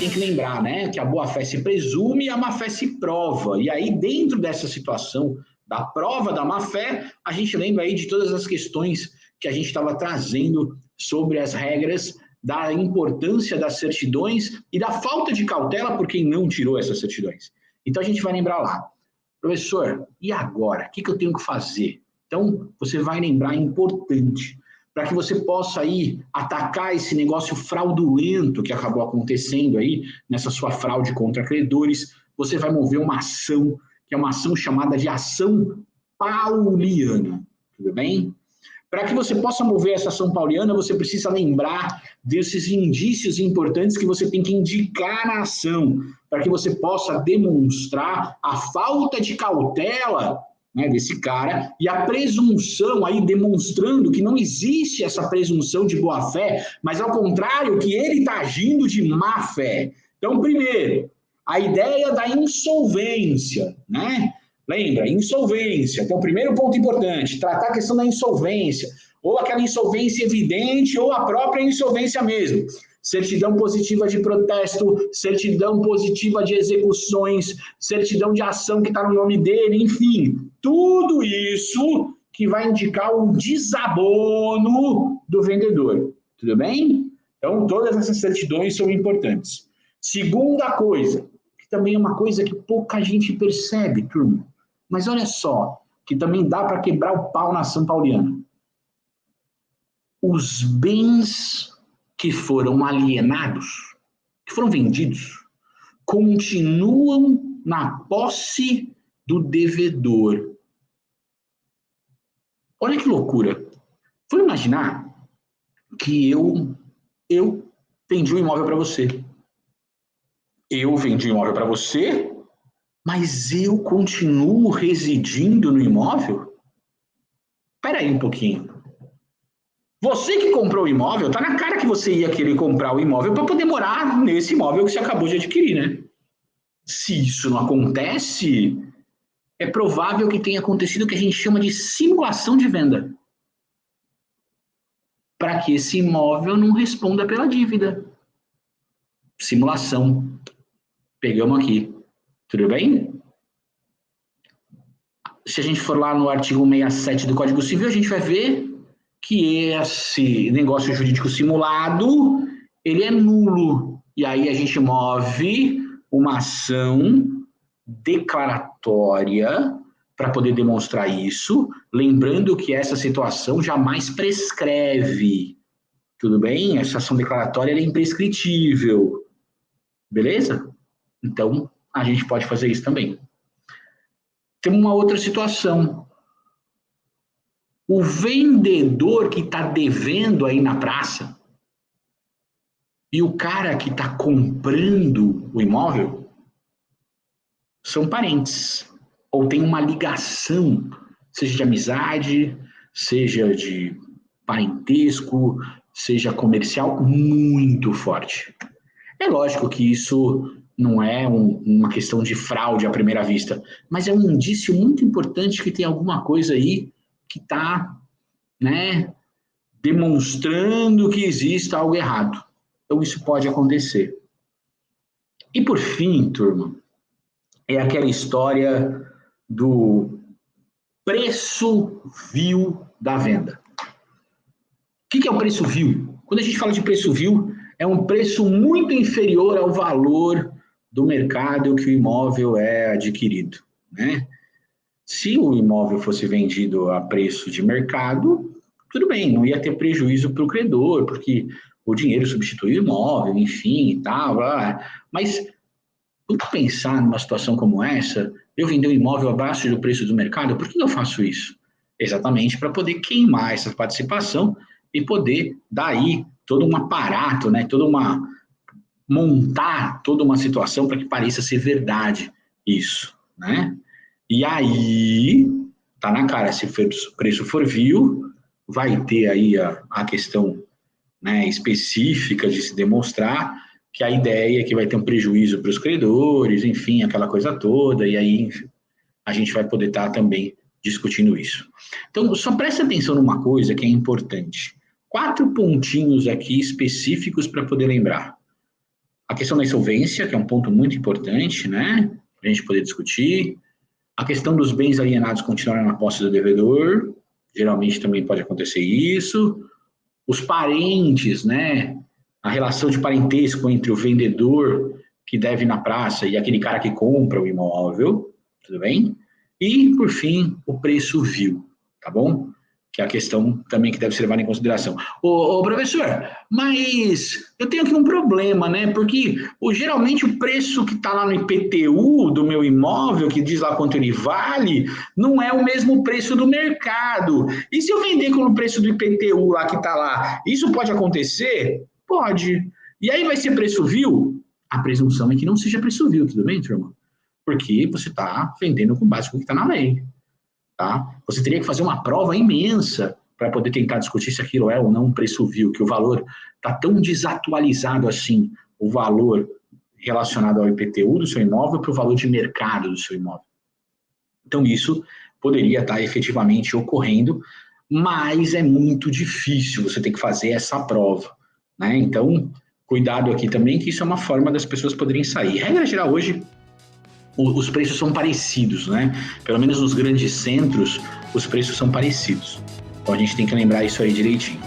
tem que lembrar, né, que a boa-fé se presume e a má-fé se prova. E aí, dentro dessa situação da prova da má-fé, a gente lembra aí de todas as questões que a gente estava trazendo sobre as regras da importância das certidões e da falta de cautela por quem não tirou essas certidões. Então, a gente vai lembrar lá. Professor, e agora? O que eu tenho que fazer? Então, você vai lembrar, é importante, para que você possa aí atacar esse negócio fraudulento que acabou acontecendo aí, nessa sua fraude contra credores, você vai mover uma ação, que é uma ação chamada de ação pauliana, tudo bem? Para que você possa mover essa ação pauliana, você precisa lembrar desses indícios importantes que você tem que indicar na ação, para que você possa demonstrar a falta de cautela, né, desse cara, e a presunção aí demonstrando que não existe essa presunção de boa-fé, mas ao contrário, que ele está agindo de má-fé. Então, primeiro, a ideia da insolvência, né? Lembra, insolvência. Então, primeiro ponto importante, tratar a questão da insolvência, ou aquela insolvência evidente, ou a própria insolvência mesmo. Certidão positiva de protesto, certidão positiva de execuções, certidão de ação que está no nome dele, enfim, tudo isso que vai indicar o desabono do vendedor, tudo bem? Então, todas essas certidões são importantes. Segunda coisa, que também é uma coisa que pouca gente percebe, turma, mas olha só, que também dá para quebrar o pau na ação pauliana. Os bens que foram alienados, que foram vendidos, continuam na posse do devedor. Olha que loucura. Vamos imaginar que eu vendi um imóvel para você. Eu vendi um imóvel para você, mas eu continuo residindo no imóvel? Espera aí um pouquinho. Você que comprou o imóvel, tá na cara que você ia querer comprar o imóvel para poder morar nesse imóvel que você acabou de adquirir, né? Se isso não acontece, é provável que tenha acontecido o que a gente chama de simulação de venda. Para que esse imóvel não responda pela dívida. Simulação. Pegamos aqui. Tudo bem? Se a gente for lá no artigo 67 do Código Civil, a gente vai ver que esse negócio jurídico simulado, ele é nulo. E aí a gente move uma ação declaratória para poder demonstrar isso, lembrando que essa situação jamais prescreve. Tudo bem? Essa ação declaratória é imprescritível. Beleza? Então, a gente pode fazer isso também. Tem uma outra situação. O vendedor que está devendo aí na praça e o cara que está comprando o imóvel são parentes, ou tem uma ligação, seja de amizade, seja de parentesco, seja comercial, muito forte. É lógico que isso não é uma questão de fraude à primeira vista, mas é um indício muito importante que tem alguma coisa aí que está, né, demonstrando que existe algo errado. Então, isso pode acontecer. E, por fim, turma, é aquela história do preço vil da venda. O que é o preço vil? Quando a gente fala de preço vil, é um preço muito inferior ao valor do mercado que o imóvel é adquirido, né? Se o imóvel fosse vendido a preço de mercado, tudo bem, não ia ter prejuízo para o credor, porque o dinheiro substitui o imóvel, enfim, e tal. Mas, vamos pensar numa situação como essa, eu vender um imóvel abaixo do preço do mercado, por que eu faço isso? Exatamente para poder queimar essa participação e poder dar aí todo um aparato, né, montar toda uma situação para que pareça ser verdade isso, né? E aí, tá na cara, se o preço for vil, vai ter aí a questão, né, específica de se demonstrar que a ideia é que vai ter um prejuízo para os credores, enfim, aquela coisa toda, e aí a gente vai poder estar também discutindo isso. Então, só presta atenção numa coisa que é importante. 4 pontinhos aqui específicos para poder lembrar. A questão da insolvência, que é um ponto muito importante, né? Para a gente poder discutir. A questão dos bens alienados continuarem na posse do devedor, geralmente também pode acontecer isso. Os parentes, né? A relação de parentesco entre o vendedor que deve na praça e aquele cara que compra o imóvel, tudo bem? E, por fim, o preço vil, tá bom? Que é a questão também que deve ser levada em consideração. Ô, professor, mas eu tenho aqui um problema, né? Porque geralmente o preço que está lá no IPTU do meu imóvel, que diz lá quanto ele vale, não é o mesmo preço do mercado. E se eu vender com o preço do IPTU lá que está lá, isso pode acontecer? Pode. E aí vai ser preço vil? A presunção é que não seja preço vil, tudo bem, turma? Porque você está vendendo com base no que está na lei. Tá? Você teria que fazer uma prova imensa para poder tentar discutir se aquilo é ou não um preço vil, que o valor está tão desatualizado assim, o valor relacionado ao IPTU do seu imóvel para o valor de mercado do seu imóvel. Então, isso poderia estar efetivamente ocorrendo, mas é muito difícil você ter que fazer essa prova, né? Então, cuidado aqui também, que isso é uma forma das pessoas poderem sair. Regra geral, hoje, os preços são parecidos, né? Pelo menos nos grandes centros, os preços são parecidos. Então a gente tem que lembrar isso aí direitinho.